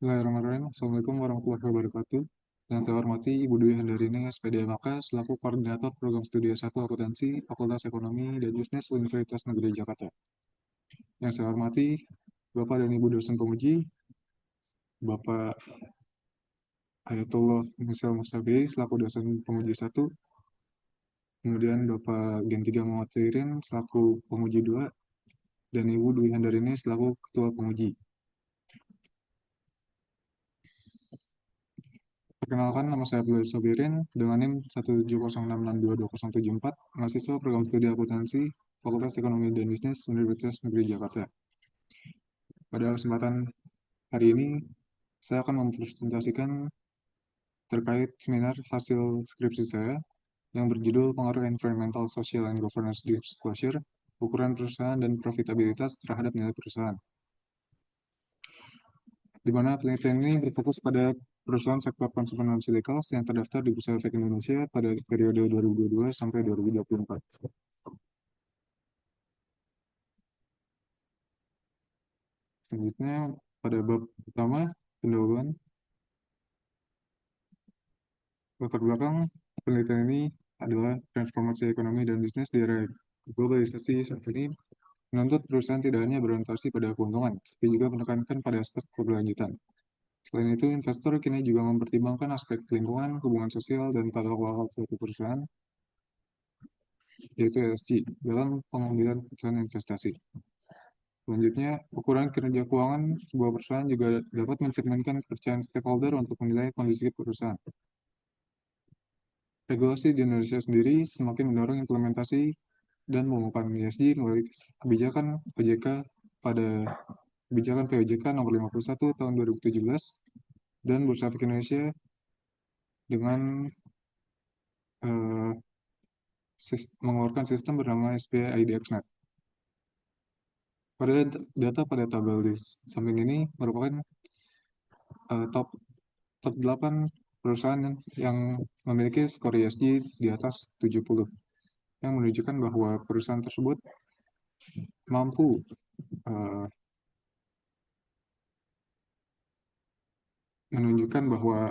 Bismillahirrahmanirrahim. Assalamualaikum warahmatullahi wabarakatuh. Yang saya hormati Ibu Dwi Handarini SPD Maka selaku Koordinator Program Studi S1 Akuntansi Fakultas Ekonomi dan Bisnis Universitas Negeri Jakarta. Yang saya hormati Bapak dan Ibu dosen penguji, Bapak Ayatullah Misal Mustabiri selaku dosen penguji 1, kemudian Bapak Gen 3 Muhammad Sairin selaku penguji 2, dan Ibu Dwi Handarini selaku Ketua Penguji. Perkenalkan, nama saya Abdul Sobirin dengan NIM 17066622074, mahasiswa program studi akuntansi Fakultas Ekonomi dan Bisnis Universitas Negeri Jakarta. Pada kesempatan hari ini, saya akan mempresentasikan terkait seminar hasil skripsi saya yang berjudul Pengaruh Environmental, Social, and Governance Disclosure, Ukuran Perusahaan dan Profitabilitas Terhadap Nilai Perusahaan, di mana penelitian ini berfokus pada perusahaan sektor konsumen non silikals yang terdaftar di Bursa Efek Indonesia pada periode 2022 sampai 2024. Selanjutnya, pada bab pertama, pendahuluan. Latar belakang penelitian ini adalah transformasi ekonomi dan bisnis di era globalisasi saat ini menuntut perusahaan tidak hanya berorientasi pada keuntungan, tapi juga menekankan pada aspek keberlanjutan. Selain itu, investor kini juga mempertimbangkan aspek lingkungan, hubungan sosial, dan tata kelola suatu perusahaan, yaitu ESG, dalam pengambilan keputusan investasi. Selanjutnya, ukuran kinerja keuangan sebuah perusahaan juga dapat mencerminkan kepercayaan stakeholder untuk menilai kondisi perusahaan. Regulasi di Indonesia sendiri semakin mendorong implementasi dan penguatan ESG melalui kebijakan OJK pada kebijakan POJK nomor 51 tahun 2017 dan Bursa Efek Indonesia dengan eh, mengeluarkan sistem bernama SPI IDXnet. Pada data pada tabel di samping ini merupakan top 8 perusahaan yang memiliki skor ESG di atas 70, yang menunjukkan bahwa perusahaan tersebut mampu menunjukkan bahwa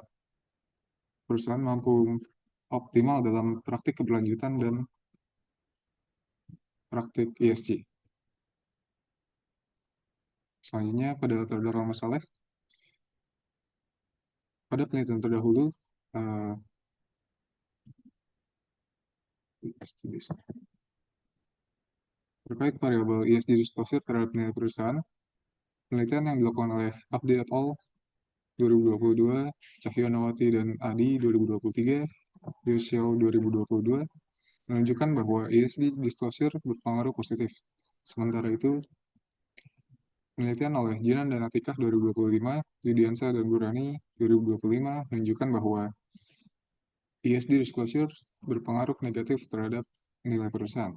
perusahaan mampu optimal dalam praktik keberlanjutan dan praktik ESG. Selanjutnya, pada latar belakang masalah, pada penelitian terdahulu, terkait variabel ESG disclosure terhadap nilai perusahaan, penelitian yang dilakukan oleh Abdi et al. 2022, Cahyonawati dan Adi 2023, Yosio 2022, menunjukkan bahwa ESG disclosure berpengaruh positif. Sementara itu, penelitian oleh Jinan dan Atikah 2025, Yudiansa dan Burani 2025 menunjukkan bahwa ESG disclosure berpengaruh negatif terhadap nilai perusahaan.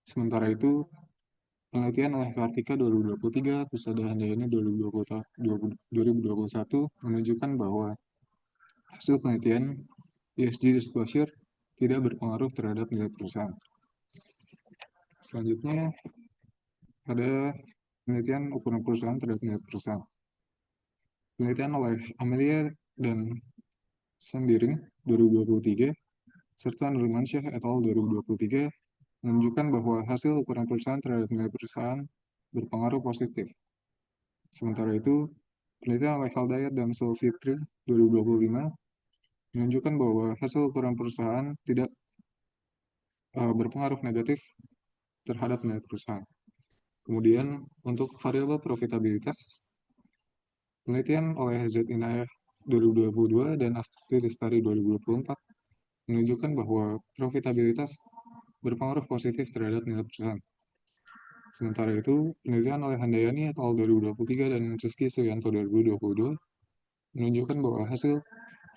Sementara itu, penelitian oleh Kartika 2023, Pusada Handayani 2021 menunjukkan bahwa hasil penelitian ESG disclosure tidak berpengaruh terhadap nilai perusahaan. Selanjutnya, pada penelitian ukuran perusahaan terhadap nilai perusahaan. Penelitian oleh Amelia dan Sembiring 2023 serta Nurmansyah et al. 2023 menunjukkan bahwa hasil ukuran perusahaan terhadap nilai perusahaan berpengaruh positif. Sementara itu, penelitian oleh Haldayat dan Sulfitri 2025 menunjukkan bahwa hasil ukuran perusahaan tidak berpengaruh negatif terhadap nilai perusahaan. Kemudian, untuk variabel profitabilitas, penelitian oleh Z. Inayah 2022 dan Astuti Lestari 2024 menunjukkan bahwa profitabilitas berpengaruh positif terhadap nilai perusahaan. Sementara itu, penelitian oleh Handayani et al. 2023 dan Rizky Suyanto 2022 menunjukkan bahwa hasil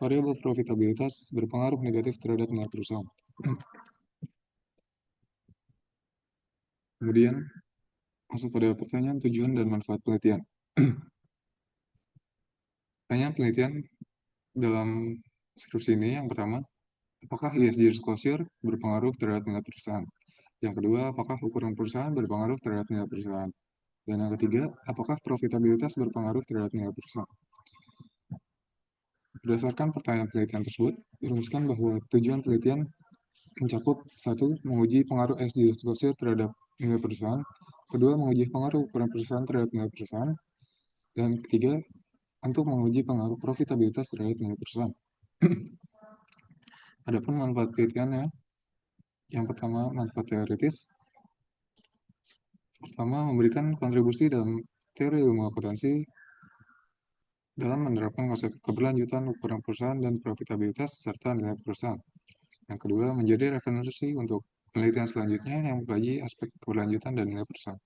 variabel profitabilitas berpengaruh negatif terhadap nilai perusahaan. Kemudian, masuk pada pertanyaan tujuan dan manfaat penelitian. Pertanyaan penelitian dalam skripsi ini yang pertama, apakah ESG disclosure berpengaruh terhadap nilai perusahaan? Yang kedua, apakah ukuran perusahaan berpengaruh terhadap nilai perusahaan? Dan yang ketiga, apakah profitabilitas berpengaruh terhadap nilai perusahaan? Berdasarkan pertanyaan penelitian tersebut, dirumuskan bahwa tujuan penelitian mencakup satu, menguji pengaruh ESG disclosure terhadap nilai perusahaan, kedua, menguji pengaruh ukuran perusahaan terhadap nilai perusahaan, dan ketiga, untuk menguji pengaruh profitabilitas terhadap nilai perusahaan. Adapun manfaat penelitiannya, yang pertama manfaat teoritis, pertama memberikan kontribusi dalam teori ilmu akuntansi dalam menerapkan konsep keberlanjutan ukuran perusahaan dan profitabilitas serta nilai perusahaan. Yang kedua, menjadi referensi untuk penelitian selanjutnya yang mengkaji aspek keberlanjutan dan nilai perusahaan.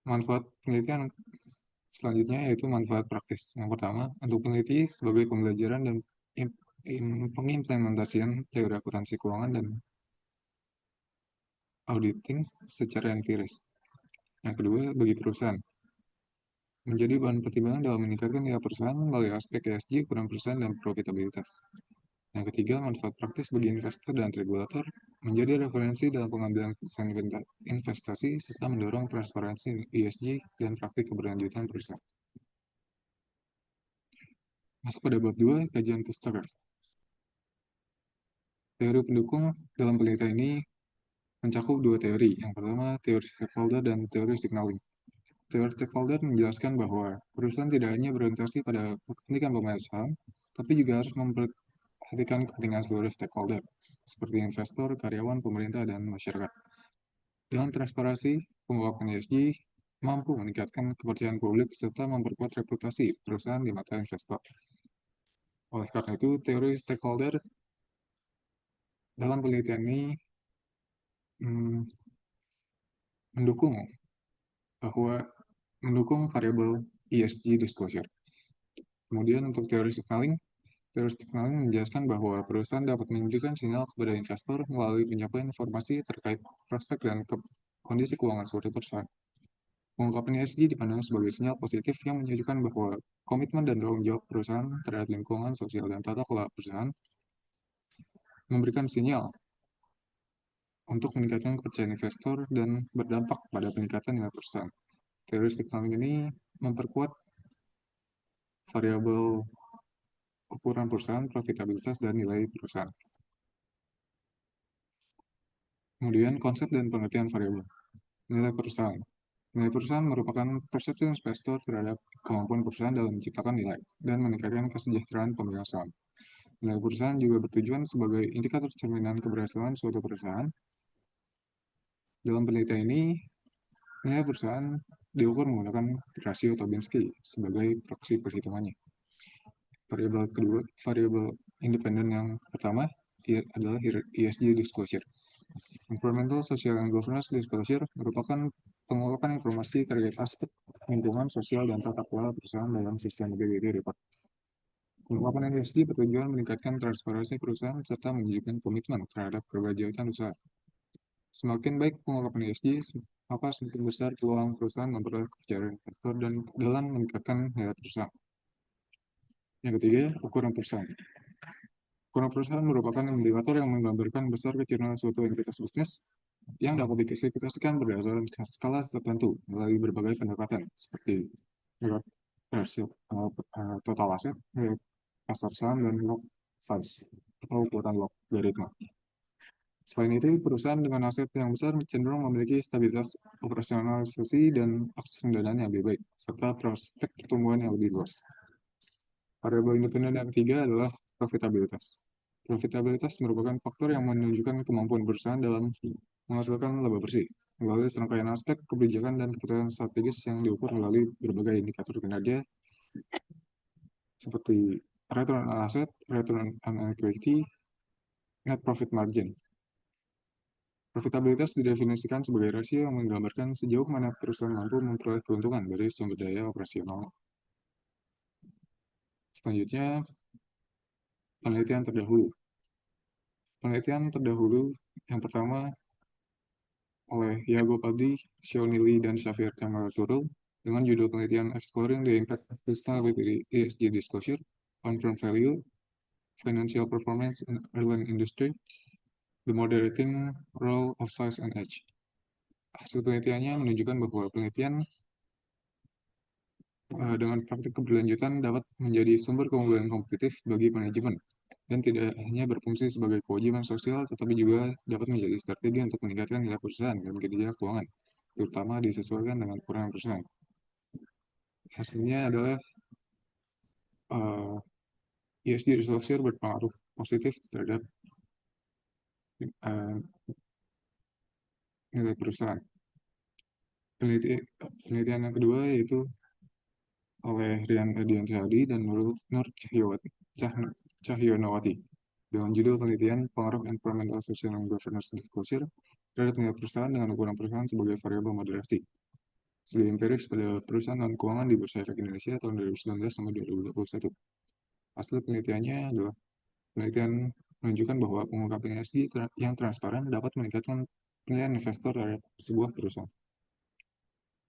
Manfaat penelitian selanjutnya yaitu manfaat praktis. Yang pertama, untuk peneliti sebagai pembelajaran dan pengimplementasian teori akuntansi keuangan dan auditing secara empiris. Yang kedua, bagi perusahaan, menjadi bahan pertimbangan dalam meningkatkan nilai perusahaan melalui aspek ESG, ukuran perusahaan, dan profitabilitas. Yang ketiga, manfaat praktis bagi investor dan regulator, menjadi referensi dalam pengambilan keputusan investasi serta mendorong transparansi ESG dan praktik keberlanjutan perusahaan. Masuk pada bab 2, kajian Pustoker. Teori pendukung dalam penelitian ini mencakup dua teori. Yang pertama, teori stakeholder dan teori signaling. Teori stakeholder menjelaskan bahwa perusahaan tidak hanya berorientasi pada kepentingan pemain saham, tapi juga harus memperhatikan kepentingan seluruh stakeholder, seperti investor, karyawan, pemerintah, dan masyarakat. Dengan transparansi, pengungkapan ESG mampu meningkatkan kepercayaan publik serta memperkuat reputasi perusahaan di mata investor. Oleh karena itu, teori stakeholder dalam penelitian ini hmm, mendukung bahwa mendukung variabel ESG disclosure. Kemudian untuk teori signaling menjelaskan bahwa perusahaan dapat menunjukkan sinyal kepada investor melalui penyampaian informasi terkait prospek dan kondisi keuangan suatu perusahaan. Pengungkapan ESG dipandang sebagai sinyal positif yang menunjukkan bahwa komitmen dan tanggung jawab perusahaan terhadap lingkungan sosial dan tata kelola perusahaan memberikan sinyal untuk meningkatkan kepercayaan investor dan berdampak pada peningkatan nilai perusahaan. Teori signaling ini memperkuat variabel ukuran perusahaan, profitabilitas, dan nilai perusahaan. Kemudian konsep dan pengertian variabel. Nilai perusahaan. Nilai perusahaan merupakan persepsi investor terhadap kemampuan perusahaan dalam menciptakan nilai dan meningkatkan kesejahteraan pemegang saham. Nilai perusahaan juga bertujuan sebagai indikator cerminan keberhasilan suatu perusahaan. Dalam penelitian ini, nilai perusahaan diukur menggunakan rasio Tobinski sebagai proksi perhitungannya. Variabel independen yang pertama adalah ESG disclosure. Environmental, Social, and Governance Disclosure merupakan pengungkapan informasi terkait aspek lingkungan, sosial, dan tata kelola perusahaan dalam sustainability report. Pengungkapan ESG bertujuan meningkatkan transparansi perusahaan serta menunjukkan komitmen terhadap keberlanjutan usaha. Semakin baik pengungkapan ESG, maka semakin besar peluang perusahaan memperoleh kepercayaan investor dan dalam meningkatkan nilai perusahaan. Yang ketiga, ukuran perusahaan. Ukuran perusahaan merupakan indikator yang menggambarkan besar kecilnya suatu entitas bisnis yang dapat diklasifikasikan berdasarkan skala tertentu melalui berbagai pendekatan seperti total aset, pasar saham, dan lot size atau ukuran logaritma. Selain itu, perusahaan dengan aset yang besar cenderung memiliki stabilitas operasionalisasi dan akses pendanaan yang lebih baik, serta prospek pertumbuhan yang lebih luas. Variabel independen yang ketiga adalah profitabilitas. Profitabilitas merupakan faktor yang menunjukkan kemampuan perusahaan dalam menghasilkan laba bersih melalui serangkaian aspek kebijakan dan keputusan strategis yang diukur melalui berbagai indikator kinerja seperti return on asset, return on equity, net profit margin. Profitabilitas didefinisikan sebagai rasio yang menggambarkan sejauh mana perusahaan mampu memperoleh keuntungan dari sumber daya operasional. Selanjutnya, penelitian terdahulu. Penelitian terdahulu yang pertama oleh Yago Pabdi, Shawnee Lee, dan Xavier Tamaraturo dengan judul penelitian Exploring the Impact of Sustainability ESG Disclosure on Firm Value, Financial Performance in Airline Industry, the Moderating Role of Size and Age. Hasil penelitiannya menunjukkan bahwa penelitian dengan praktik keberlanjutan dapat menjadi sumber keunggulan kompetitif bagi manajemen dan tidak hanya berfungsi sebagai kewajiban sosial, tetapi juga dapat menjadi strategi untuk meningkatkan nilai perusahaan dan kinerja keuangan, terutama disesuaikan dengan ukuran perusahaan. Hasilnya adalah ESG disclosure berpengaruh positif terhadap uh, nilai perusahaan. Penelitian yang kedua yaitu oleh Rian Edian Syahdi dan Nur Cahyonawati dengan judul penelitian pengaruh environmental, social, and governance disclosure terhadap nilai perusahaan dengan ukuran perusahaan sebagai variabel moderasi. Studi empiris pada perusahaan dan keuangan di Bursa Efek Indonesia tahun 2019 sampai 2021. Hasil penelitiannya adalah penelitian menunjukkan bahwa pengungkapan ESG yang transparan dapat meningkatkan penilaian investor terhadap sebuah perusahaan.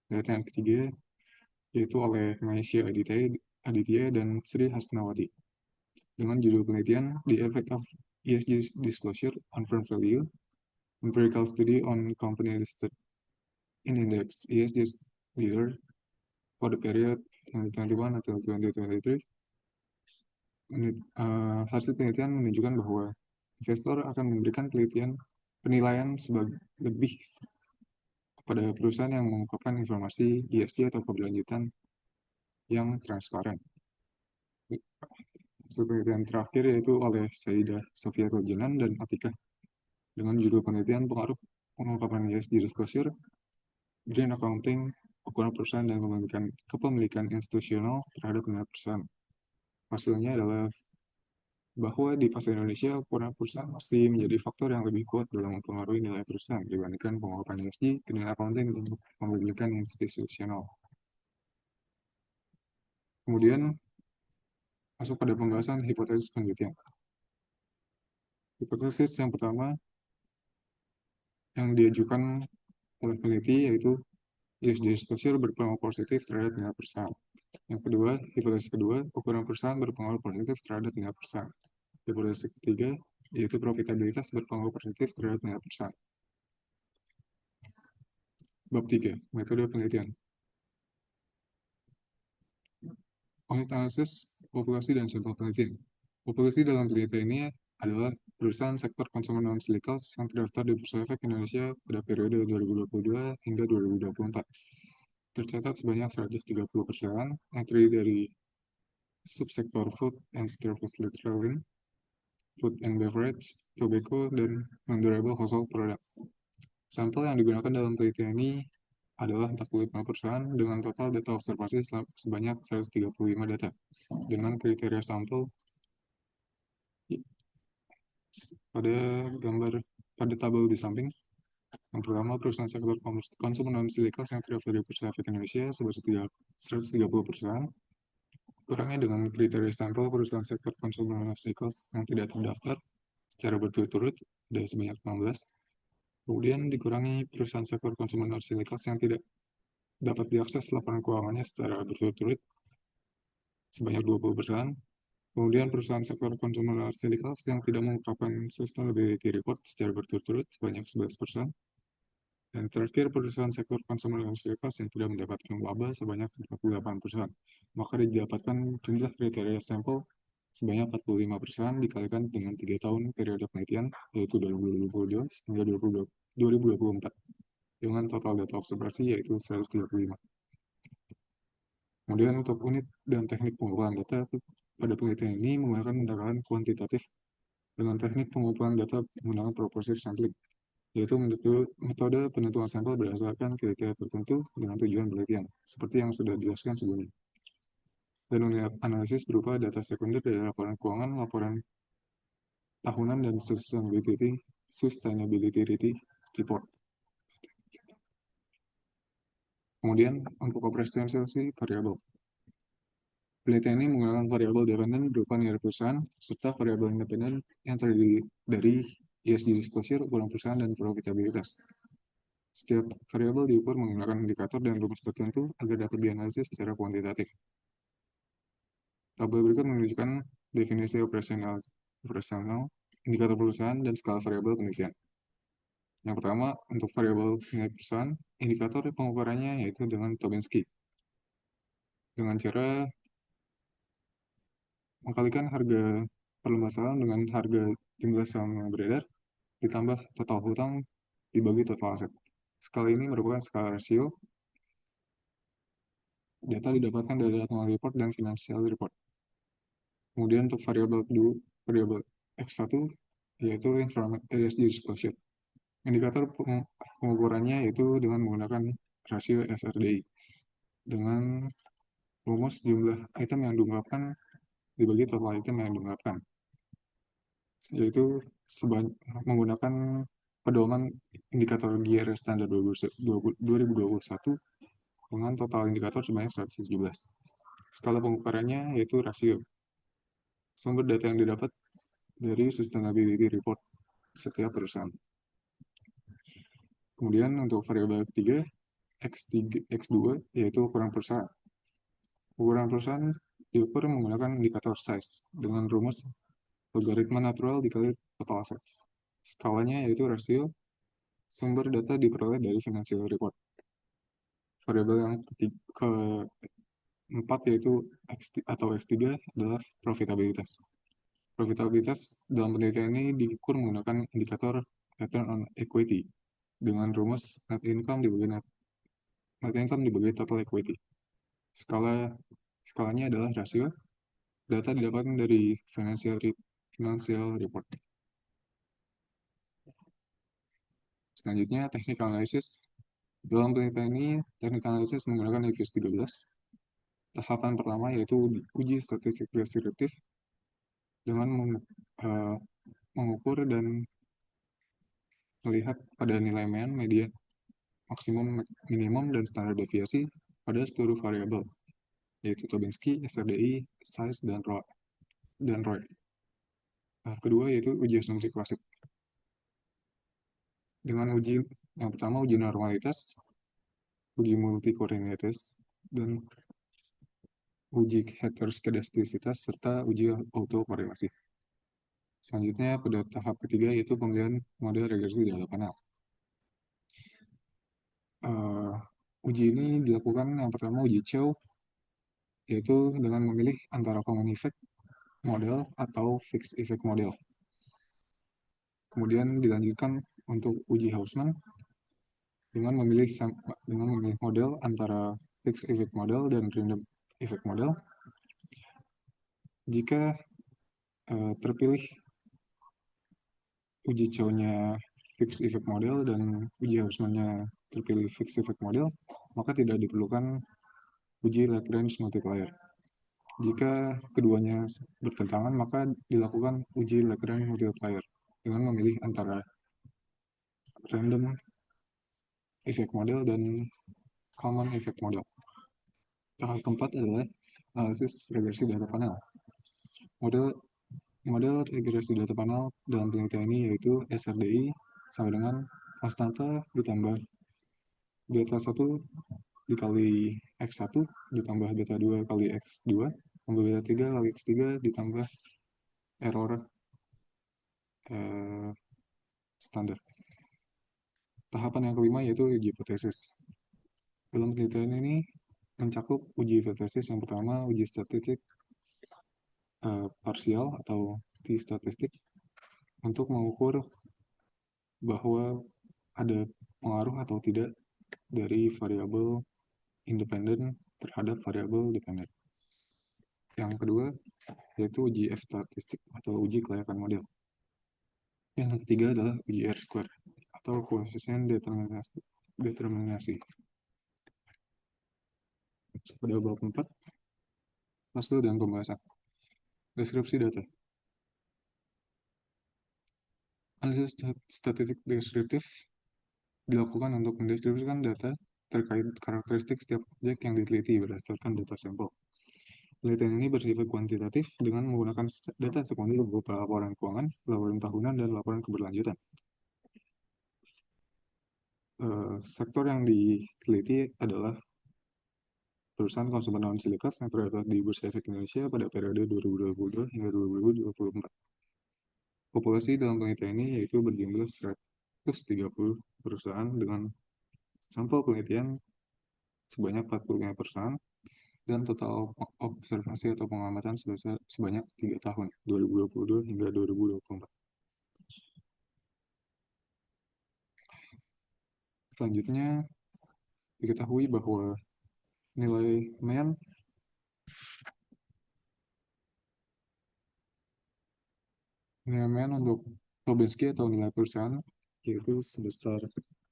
Penelitian ketiga yaitu oleh Maisya Aditya dan Sri Hasnawati dengan judul penelitian The Effect of ESG Disclosure on Firm Value, Empirical Study on Company Listed in Index ESG Leader for the period 2021 until 2023. Hasil penelitian menunjukkan bahwa investor akan memberikan penilaian sebagai lebih kepada perusahaan yang mengungkapkan informasi ESG atau keberlanjutan yang transparan. Hasil penelitian terakhir yaitu oleh Saidah Sofia Tojenan dan Atika dengan judul penelitian pengaruh pengungkapan ESG disclosure, green accounting, ukuran perusahaan dan kepemilikan institusional terhadap nilai perusahaan. Hasilnya adalah bahwa di pasar Indonesia, ukuran perusahaan masih menjadi faktor yang lebih kuat dalam mempengaruhi nilai perusahaan dibandingkan pengungkapan ESG, green accounting, dan kepemilikan institusional. Kemudian masuk pada pembahasan hipotesis penelitian. Hipotesis yang pertama yang diajukan oleh peneliti yaitu ESG disclosure berpengaruh positif terhadap nilai perusahaan. Yang kedua, hipotesis kedua, ukuran perusahaan berpengaruh positif terhadap nilai perusahaan. Hipotesis ketiga, yaitu profitabilitas berpengaruh positif terhadap nilai perusahaan. Bab 3, metode penelitian. Unit analisis, populasi, dan sampel penelitian. Populasi dalam penelitian ini adalah perusahaan sektor konsumen non-silikals yang terdaftar di Bursa Efek Indonesia pada periode 2022 hingga 2024. Tercatat sebanyak 130 perusahaan yang terdiri dari subsektor food and service retailing, food and beverage, tobacco, dan non-durable household product. Sampel yang digunakan dalam penelitian ini adalah 45 perusahaan dengan total data observasi sebanyak 135 data. Dengan kriteria sampel pada pada tabel di samping, yang pertama perusahaan sektor konsumen non-silikals yang terdaftar di Bursa Efek Indonesia sebanyak 130 perusahaan. Kurangnya dengan kriteria sampel perusahaan sektor konsumen non-silikals yang tidak terdaftar secara berturut-turut ada sebanyak 16. Kemudian dikurangi perusahaan sektor konsumen non-silikals yang tidak dapat diakses laporan keuangannya secara berturut-turut sebanyak 20 perusahaan. Kemudian perusahaan sektor konsumen non-silikals yang tidak mengungkapkan sustainability report secara berturut-turut sebanyak 11 perusahaan. Dan terakhir, perusahaan sektor konsumen non-silikals yang tidak mendapatkan laba sebanyak 48 perusahaan. Maka didapatkan jumlah kriteria sampel sebanyak 45 perusahaan dikalikan dengan 3 tahun periode penelitian, yaitu 2022 hingga 2024, dengan total data observasi yaitu 135. Kemudian untuk unit dan teknik pengumpulan data pada penelitian ini menggunakan pendekatan kuantitatif dengan teknik pengumpulan data menggunakan proporsi sampling, yaitu metode penentuan sampel berdasarkan kriteria tertentu dengan tujuan penelitian, seperti yang sudah dijelaskan sebelumnya. Dan unit analisis berupa data sekunder dari laporan keuangan, laporan tahunan, dan sustainability report. Kemudian untuk operasionalisasi variabel. Penelitian ini menggunakan variabel dependen berupa nilai perusahaan, serta variabel independen yang terdiri dari ESG disclosure, ukuran perusahaan, dan profitabilitas. Setiap variabel diukur menggunakan indikator dan rumus tertentu agar dapat dianalisis secara kuantitatif. Tabel berikut menunjukkan definisi operasional, indikator perusahaan, dan skala variabel penelitian. Yang pertama, untuk variabel nilai perusahaan, indikator pengukurannya yaitu dengan Tobinski, dengan cara mengkalikan harga perlumbaan saham dengan harga jumlah saham yang beredar, ditambah total hutang dibagi total aset. Skala ini merupakan skala rasio, data didapatkan dari annual report dan financial report. Kemudian untuk variabel kedua, variabel X1, yaitu Environment ESG Disclosure. Indikator pengukurannya yaitu dengan menggunakan rasio SRDI, dengan rumus jumlah item yang diungkapkan dibagi total item yang diungkapkan, yaitu menggunakan pedoman indikator GR standar 2021 dengan total indikator sebanyak 117. Skala pengukurannya yaitu rasio. Sumber data yang didapat dari sustainability report setiap perusahaan. Kemudian untuk variabel ketiga, X2, yaitu ukuran perusahaan. Ukuran perusahaan diukur menggunakan indikator size dengan rumus logaritma natural dikali total aset. Skalanya yaitu rasio. Sumber data diperoleh dari financial report. Variabel yang keempat yaitu X3 adalah profitabilitas. Profitabilitas dalam penelitian ini diukur menggunakan indikator return on equity dengan rumus net income dibagi total equity. Skalanya adalah rasio. Data didapatkan dari financial report. Selanjutnya, teknik analisis. Dalam penelitian ini, teknik analisis menggunakan IFIS 13. Tahapan pertama yaitu uji statistik deskriptif dengan mengukur dan melihat pada nilai median, maksimum, minimum, dan standar deviasi pada seluruh variabel, yaitu Tobinski, SRDI, size, dan ROI. Kedua yaitu uji asumsi klasik. Dengan yang pertama uji normalitas, uji multikorelativitas, dan uji heteroskedastisitas, serta uji autokorelasi. Selanjutnya, pada tahap ketiga yaitu pemilihan model regresi data panel. Uji ini dilakukan yang pertama uji Chow, yaitu dengan memilih antara common effect model atau fixed effect model. Kemudian dilanjutkan untuk uji Hausman dengan memilih model antara fixed effect model dan random effect model. Jika terpilih uji Chow-nya fixed effect model dan uji Hausman-nya terpilih fixed effect model, maka tidak diperlukan uji Lagrange multiplier. Jika keduanya bertentangan, maka dilakukan uji Lagrange multiplier dengan memilih antara random effect model dan common effect model. Tahap keempat adalah analisis regresi data panel. Model regresi data panel dalam penelitian ini yaitu SRDI sama dengan konstanta ditambah beta 1 dikali X1 ditambah beta 2 kali X2 tambah beta 3 kali X3 ditambah error standar. Tahapan yang kelima yaitu uji hipotesis. Dalam penelitian ini mencakup uji hipotesis yang pertama uji statistik parsial atau t-statistik untuk mengukur bahwa ada pengaruh atau tidak dari variabel independen terhadap variabel dependen. Yang kedua yaitu uji F-statistik atau uji kelayakan model. Yang ketiga adalah uji R-square atau koefisien determinasi. Pada bab 4, hasil dan pembahasan. Deskripsi data. Analisis statistik deskriptif dilakukan untuk mendeskripsikan data terkait karakteristik setiap objek yang diteliti berdasarkan data sampel. Penelitian ini bersifat kuantitatif dengan menggunakan data sekunder berupa laporan keuangan, laporan tahunan, dan laporan keberlanjutan. Sektor yang diteliti adalah perusahaan konsumen non-silikas yang terdapat di Bursa Efek Indonesia pada periode 2022 hingga 2024. Populasi dalam penelitian ini yaitu berjumlah perusahaan dengan sampel penelitian sebanyak 45 perusahaan dan total observasi atau pengamatan sebesar sebanyak 3 tahun, 2022 hingga 2024. Selanjutnya, diketahui bahwa nilai MEN untuk Robinsky atau nilai perusahaan yaitu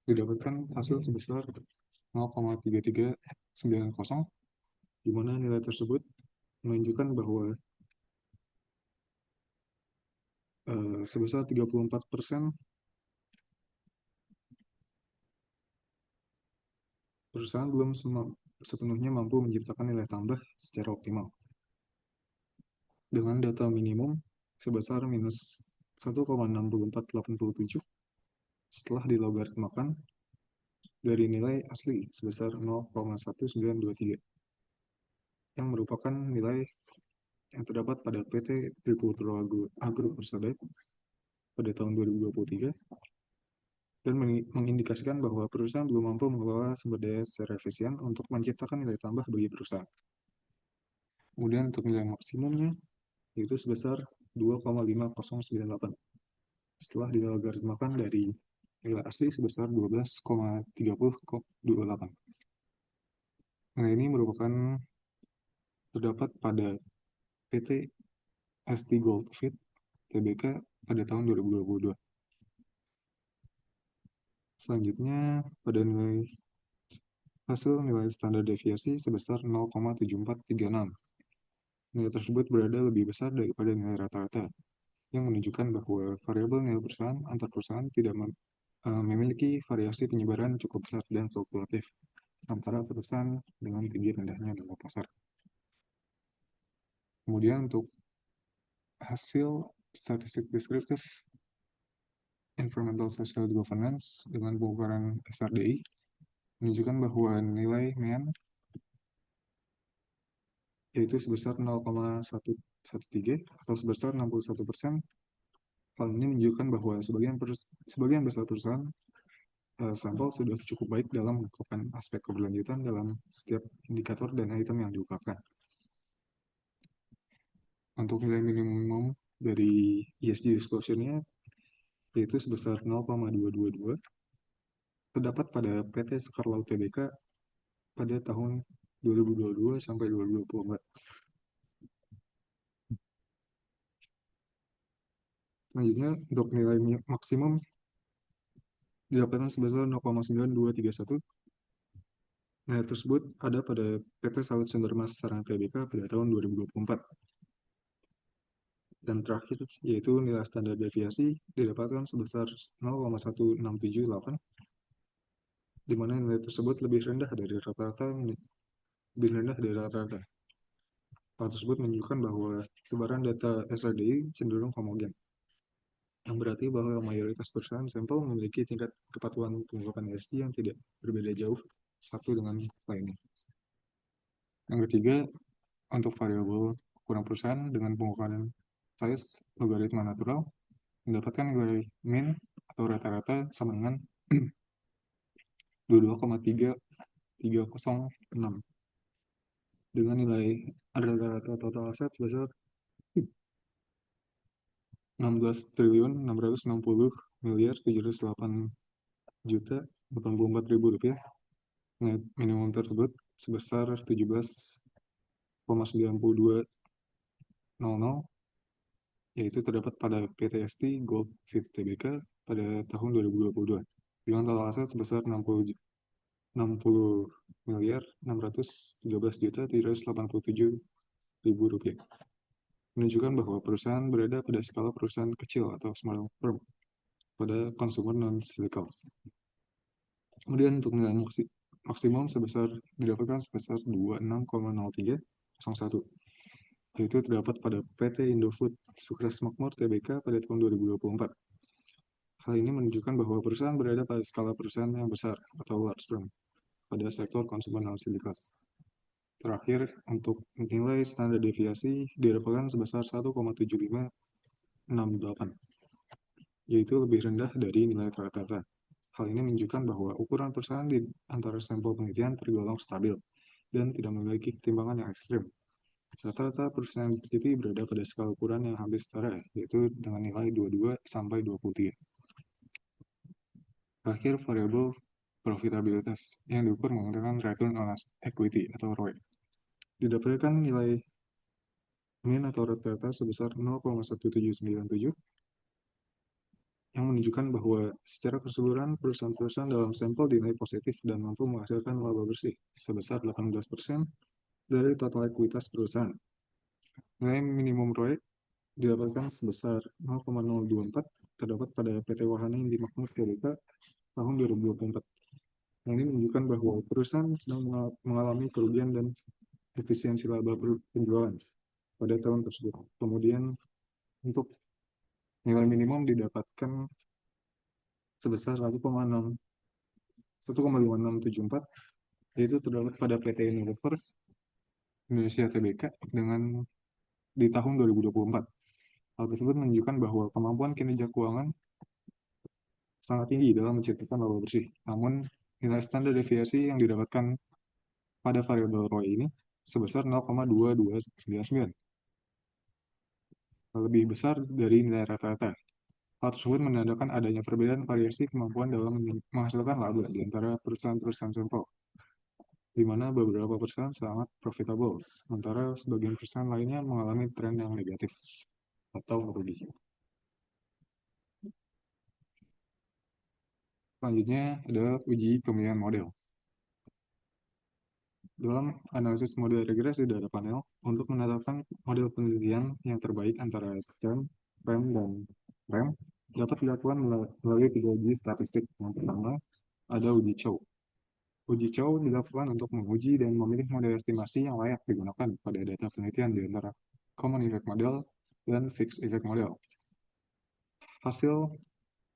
didapatkan hasil sebesar 0,3390, di mana nilai tersebut menunjukkan bahwa sebesar 34% perusahaan belum sepenuhnya mampu menciptakan nilai tambah secara optimal. Dengan data minimum sebesar minus 1,64487 setelah dilogaritmakan dari nilai asli sebesar 0,1923 yang merupakan nilai yang terdapat pada PT Triputro Agro Persada pada tahun 2023 dan mengindikasikan bahwa perusahaan belum mampu mengelola sumber daya secara efisien untuk menciptakan nilai tambah bagi perusahaan. Kemudian untuk nilai maksimumnya yaitu sebesar 2,5098 setelah dilogaritmakan dari nilai asli sebesar 12,3028. Nah, ini merupakan terdapat pada PT ST Goldfield Tbk pada tahun 2022. Selanjutnya, pada hasil nilai standar deviasi sebesar 0,7436. Nilai tersebut berada lebih besar daripada nilai rata-rata, yang menunjukkan bahwa variabel nilai perusahaan antar perusahaan tidak memiliki variasi penyebaran cukup besar dan fluktuatif antara perusahaan dengan tinggi rendahnya dalam pasar. Kemudian untuk hasil statistik deskriptif Environmental Social Governance dengan pengukuran SRDI menunjukkan bahwa nilai MEN yaitu sebesar 0,113 atau sebesar 61%. Hal ini menunjukkan bahwa sebagian besar perusahaan sampel sudah cukup baik dalam melakukan aspek keberlanjutan dalam setiap indikator dan item yang diungkapkan. Untuk nilai minimum dari ESG disclosure-nya yaitu sebesar 0,222 terdapat pada PT Sekar Laut Tbk pada tahun 2022 sampai 2024. Selanjutnya, untuk nilai maksimum didapatkan sebesar 0,9231. Nilai tersebut ada pada PT Sawit Sumber Mas Sarang Tbk pada tahun 2024. Dan terakhir, yaitu nilai standar deviasi didapatkan sebesar 0,1678, di mana nilai tersebut lebih rendah dari rata-rata. Hal tersebut menunjukkan bahwa sebaran data SRDI cenderung homogen, yang berarti bahwa mayoritas perusahaan sampel memiliki tingkat kepatuhan pengungkapan ESG yang tidak berbeda jauh satu dengan lainnya. Yang ketiga, untuk variabel ukuran perusahaan dengan pengukuran size logaritma natural mendapatkan nilai min atau rata-rata sama dengan 22,306 dengan nilai rata-rata total aset sebesar 16.760.708.084.000 minimum tersebut sebesar 17,9200 yaitu terdapat pada PTST Goldfield Tbk pada tahun 2022 dengan total aset sebesar 60.613.787.000 rupiah, menunjukkan bahwa perusahaan berada pada skala perusahaan kecil atau small firm pada consumer non-cyclicals. Kemudian untuk nilai maksimum didapatkan sebesar 26,0301, yaitu terdapat pada PT Indofood Sukses Makmur Tbk pada tahun 2024. Hal ini menunjukkan bahwa perusahaan berada pada skala perusahaan yang besar atau large firm pada sektor consumer non-cyclicals. Terakhir, untuk nilai standar deviasi didapatkan sebesar 1,7568, yaitu lebih rendah dari nilai rata-rata. Hal ini menunjukkan bahwa ukuran perusahaan di antara sampel penelitian tergolong stabil dan tidak memiliki ketimbangan yang ekstrim. Rata-rata perusahaan teliti berada pada skala ukuran yang hampir setara, yaitu dengan nilai 22 sampai 23. Terakhir, variabel profitabilitas yang diukur menggunakan return on equity atau ROE. Didapatkan nilai min atau rata-rata sebesar 0,1797 yang menunjukkan bahwa secara keseluruhan perusahaan-perusahaan dalam sampel dinilai positif dan mampu menghasilkan laba bersih sebesar 18% dari total ekuitas perusahaan. Nilai minimum ROE didapatkan sebesar 0,024 terdapat pada PT Wahana Indy Makmur Tbk tahun 2024. Yang ini menunjukkan bahwa perusahaan sedang mengalami kerugian dan efisiensi laba penjualan pada tahun tersebut. Kemudian untuk nilai minimum didapatkan sebesar 1,5674, yaitu terdapat pada PT Unilever Indonesia Tbk dengan di tahun 2024. Hal tersebut menunjukkan bahwa kemampuan kinerja keuangan sangat tinggi dalam menciptakan laba bersih. Namun, nilai standar deviasi yang didapatkan pada variabel ROE ini sebesar 0,2299, lebih besar dari nilai rata-rata. Hal tersebut menandakan adanya perbedaan variasi kemampuan dalam menghasilkan laba di antara perusahaan-perusahaan sampel, di mana beberapa perusahaan sangat profitable, sementara sebagian perusahaan lainnya mengalami tren yang negatif atau merugi. Selanjutnya adalah uji pemilihan model. Dalam analisis model regresi data panel, untuk menetapkan model penelitian yang terbaik antara TEM, PEM, dan REM dapat dilakukan melalui 3 uji statistik. Yang pertama, ada uji Chow. Uji Chow dilakukan untuk menguji dan memilih model estimasi yang layak digunakan pada data penelitian di antara Common Effect Model dan Fixed Effect Model. Hasil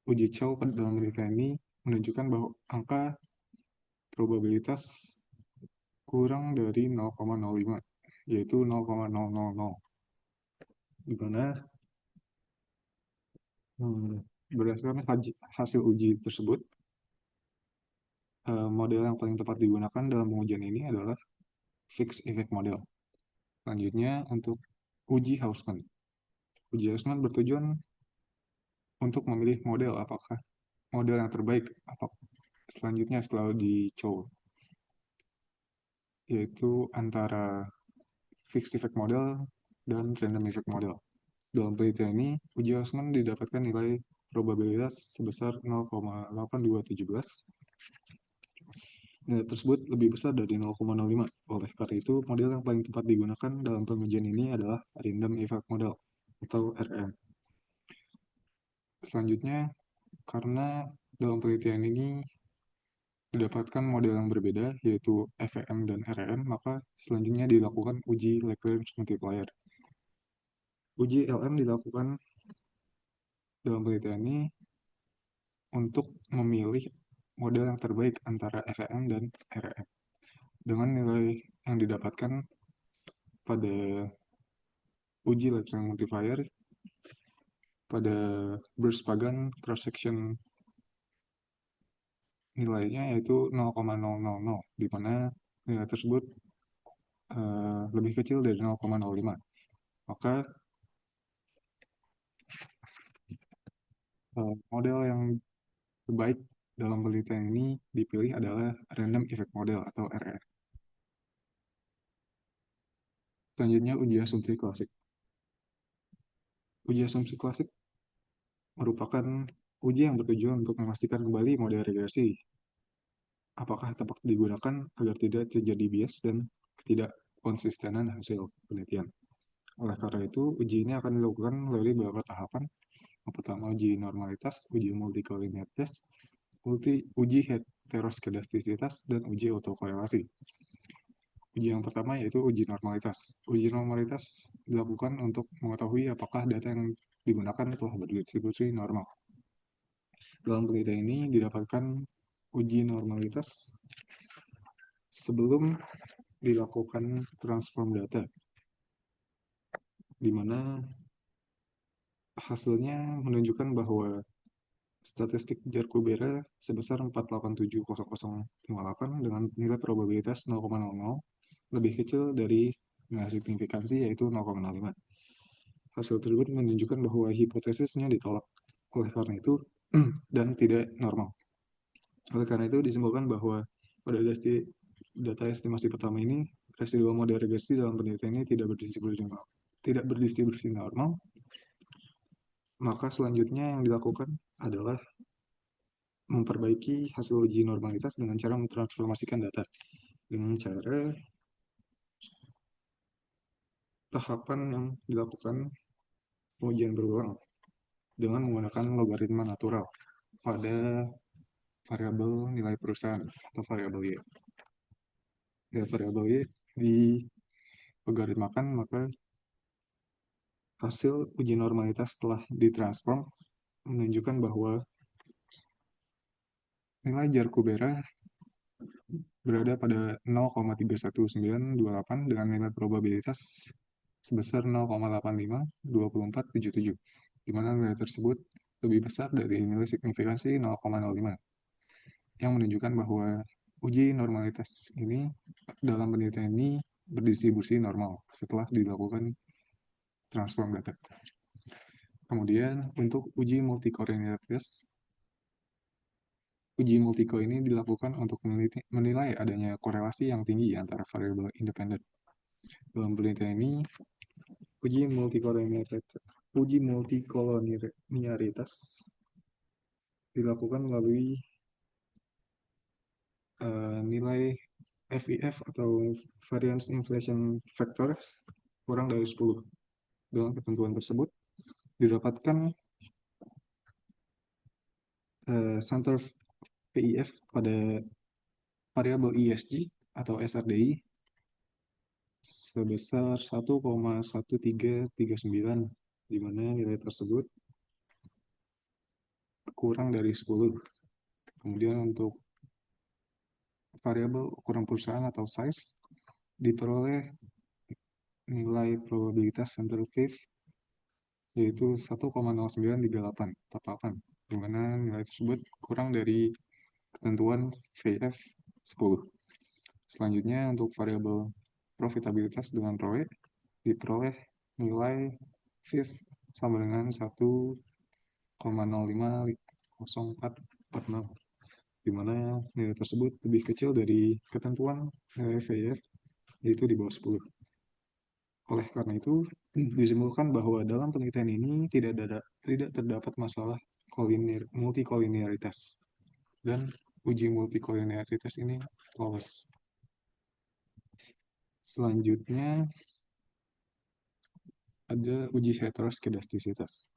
uji Chow dalam penelitian ini menunjukkan bahwa angka probabilitas kurang dari 0,05, yaitu 0,000, di mana berdasarkan hasil uji tersebut, model yang paling tepat digunakan dalam pengujian ini adalah Fixed Effect Model. Selanjutnya untuk uji Hausman. Uji Hausman bertujuan untuk memilih model apakah model yang terbaik selanjutnya setelah uji Chow, yaitu antara Fixed Effect Model dan Random Effect Model. Dalam penelitian ini, uji Hausman didapatkan nilai probabilitas sebesar 0,8217. Nilai tersebut lebih besar dari 0,05. Oleh karena itu, model yang paling tepat digunakan dalam pengujian ini adalah Random Effect Model atau RM. Selanjutnya, karena dalam penelitian ini didapatkan model yang berbeda, yaitu FEM dan RM, maka selanjutnya dilakukan uji Lagrange multiplier. Uji LM dilakukan dalam penelitian ini untuk memilih model yang terbaik antara FEM dan RM. Dengan nilai yang didapatkan pada uji Lagrange multiplier pada Burst-Pagan cross-section nilainya yaitu 0,000, di mana nilai tersebut lebih kecil dari 0,05. Maka model yang terbaik dalam penelitian ini dipilih adalah Random Effect Model atau RF. Selanjutnya uji asumsi klasik. Uji asumsi klasik merupakan uji yang bertujuan untuk memastikan kembali model regresi apakah tepat digunakan agar tidak terjadi bias dan ketidakkonsistenan hasil penelitian. Oleh karena itu, uji ini akan dilakukan melalui beberapa tahapan. Yang pertama, uji normalitas, uji multi-collinear test, uji heteroskedastisitas, dan uji autokorelasi. Uji yang pertama yaitu uji normalitas. Uji normalitas dilakukan untuk mengetahui apakah data yang digunakan telah berdistribusi normal. Dalam penelitian ini didapatkan uji normalitas sebelum dilakukan transform data, di mana hasilnya menunjukkan bahwa statistik Jarkubera sebesar 487.0058 dengan nilai probabilitas 0,00, lebih kecil dari nilai signifikansi yaitu 0,05. Hasil tersebut menunjukkan bahwa hipotesisnya ditolak. Oleh karena itu, dan tidak normal. Oleh karena itu, disimpulkan bahwa pada data estimasi pertama ini, residual model regresi dalam penelitian ini tidak berdistribusi normal. Maka selanjutnya yang dilakukan adalah memperbaiki hasil uji normalitas dengan cara mentransformasikan data dengan cara tahapan yang dilakukan pengujian berulang dengan menggunakan logaritma natural pada variabel nilai perusahaan atau variabel Y. Ya, variabel Y di logaritmakan, maka hasil uji normalitas setelah ditransform menunjukkan bahwa nilai Jarkubera berada pada 0,31928 dengan nilai probabilitas sebesar 0,852477, di mana nilai tersebut lebih besar dari nilai signifikansi 0,05, yang menunjukkan bahwa uji normalitas ini dalam penelitian ini berdistribusi normal setelah dilakukan transform data. Kemudian untuk uji multikolinialitas, uji multiko ini dilakukan untuk menilai adanya korelasi yang tinggi antara variabel independen. Dalam penelitian ini, uji multikolonialitas dilakukan melalui nilai FIF atau Variance Inflation Factor kurang dari 10. Dengan ketentuan tersebut, didapatkan center PIF pada variabel ESG atau SRDI sebesar 1,1339, di mana nilai tersebut kurang dari 10. Kemudian untuk variabel ukuran perusahaan atau size diperoleh nilai probabilitas center PIF yaitu 1,0938, di mana nilai tersebut kurang dari ketentuan VF 10. Selanjutnya untuk variabel profitabilitas dengan ROE diperoleh nilai VIF sama dengan 1,050446, di mana nilai tersebut lebih kecil dari ketentuan nilai VIF yaitu di bawah 10. Oleh karena itu, disimpulkan bahwa dalam penelitian ini tidak terdapat masalah multikolinialitas dan uji multikolinialitas ini lolos. Selanjutnya ada uji heteroskedastisitas.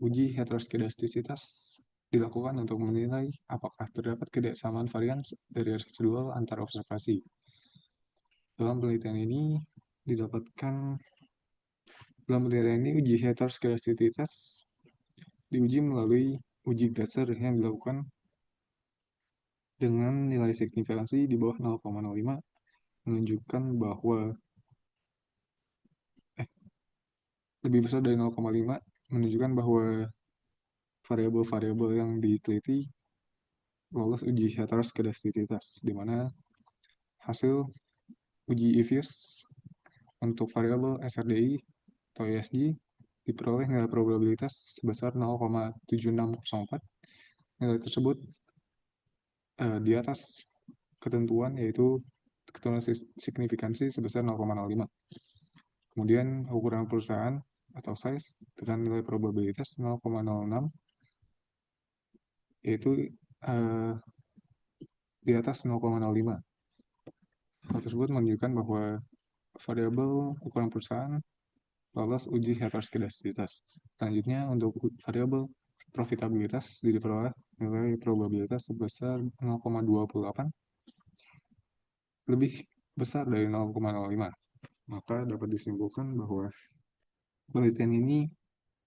Uji heteroskedastisitas dilakukan untuk menilai apakah terdapat kesamaan varians dari residual antar observasi. Dalam penelitian ini uji heteroskedastisitas diuji melalui uji Glasser yang dilakukan dengan nilai signifikansi di bawah 0,05, menunjukkan bahwa lebih besar dari 0,5, menunjukkan bahwa variabel-variabel yang diteliti lolos uji heteroskedastisitas, di mana hasil uji IFIS untuk variabel SRDI atau ESG diperoleh nilai probabilitas sebesar 0,7604. Nilai tersebut di atas ketentuan, yaitu ketentuan signifikansi sebesar 0,05. Kemudian ukuran perusahaan atau size dengan nilai probabilitas 0,06, yaitu di atas 0,05. Hal tersebut menunjukkan bahwa variabel ukuran perusahaan lolos uji heteroskedastisitas. Selanjutnya untuk variabel profitabilitas diperoleh nilai probabilitas sebesar 0,28, lebih besar dari 0,05. Maka dapat disimpulkan bahwa penelitian ini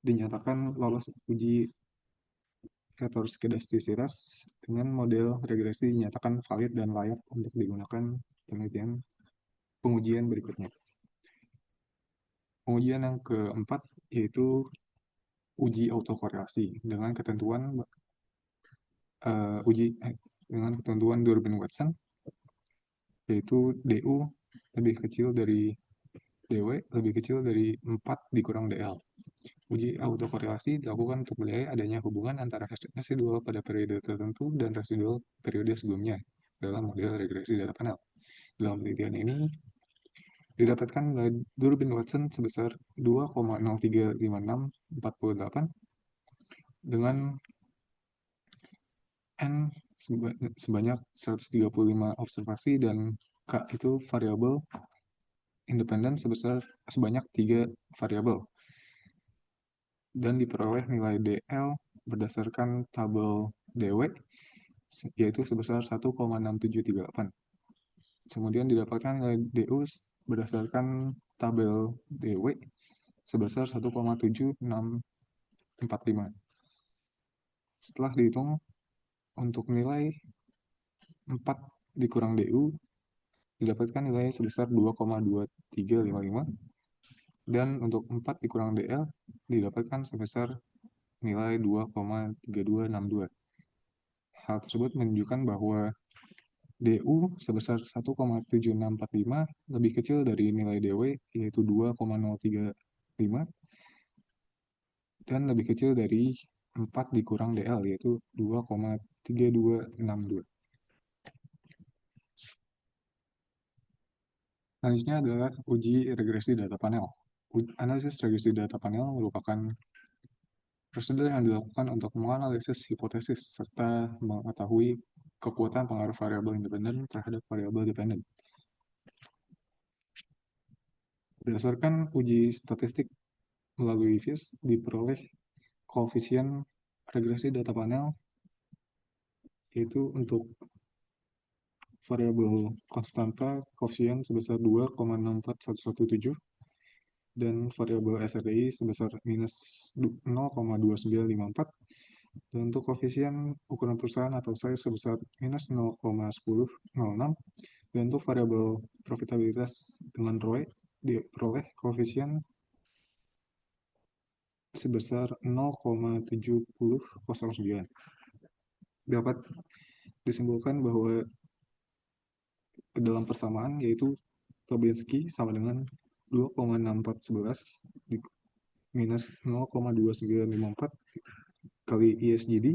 dinyatakan lolos uji heteroskedastisitas dengan model regresi dinyatakan valid dan layak untuk digunakan pengujian berikutnya. Pengujian yang keempat yaitu uji autokorelasi dengan ketentuan uji dengan ketentuan Durbin-Watson, yaitu DU lebih kecil dari DW lebih kecil dari 4 dikurang DL. Uji autokorelasi dilakukan untuk menilai adanya hubungan antara residual pada periode tertentu dan residual periode sebelumnya dalam model regresi data panel. Dalam penelitian ini, didapatkan nilai Durbin-Watson sebesar 2,0356448 dengan N sebanyak 135 observasi dan K itu variabel independen sebanyak 3 variabel, dan diperoleh nilai DL berdasarkan tabel DW yaitu sebesar 1,6738. Kemudian didapatkan nilai DU berdasarkan tabel DW sebesar 1,7645. Setelah dihitung, untuk nilai 4 dikurang DU didapatkan nilai sebesar 2,2355, dan untuk 4 dikurang DL didapatkan sebesar nilai 2,3262. Hal tersebut menunjukkan bahwa DU sebesar 1,7645 lebih kecil dari nilai DW yaitu 2,035 dan lebih kecil dari 4 dikurang DL yaitu 2,3262. Selanjutnya adalah uji regresi data panel. Analisis regresi data panel merupakan prosedur yang dilakukan untuk menganalisis hipotesis serta mengetahui kekuatan pengaruh variabel independen terhadap variabel dependen. Berdasarkan uji statistik melalui FIS, diperoleh koefisien regresi data panel, yaitu untuk variabel konstanta koefisien sebesar 2,64117 dan variabel SRDI sebesar minus 0,2954, dan untuk koefisien ukuran perusahaan atau size sebesar minus 0,1006, dan untuk variabel profitabilitas dengan ROE diperoleh koefisien sebesar 0,7009. Dapat disimpulkan bahwa ke dalam persamaan yaitu Tobinsky sama dengan 2,6411 minus 0,2954 kali ISGD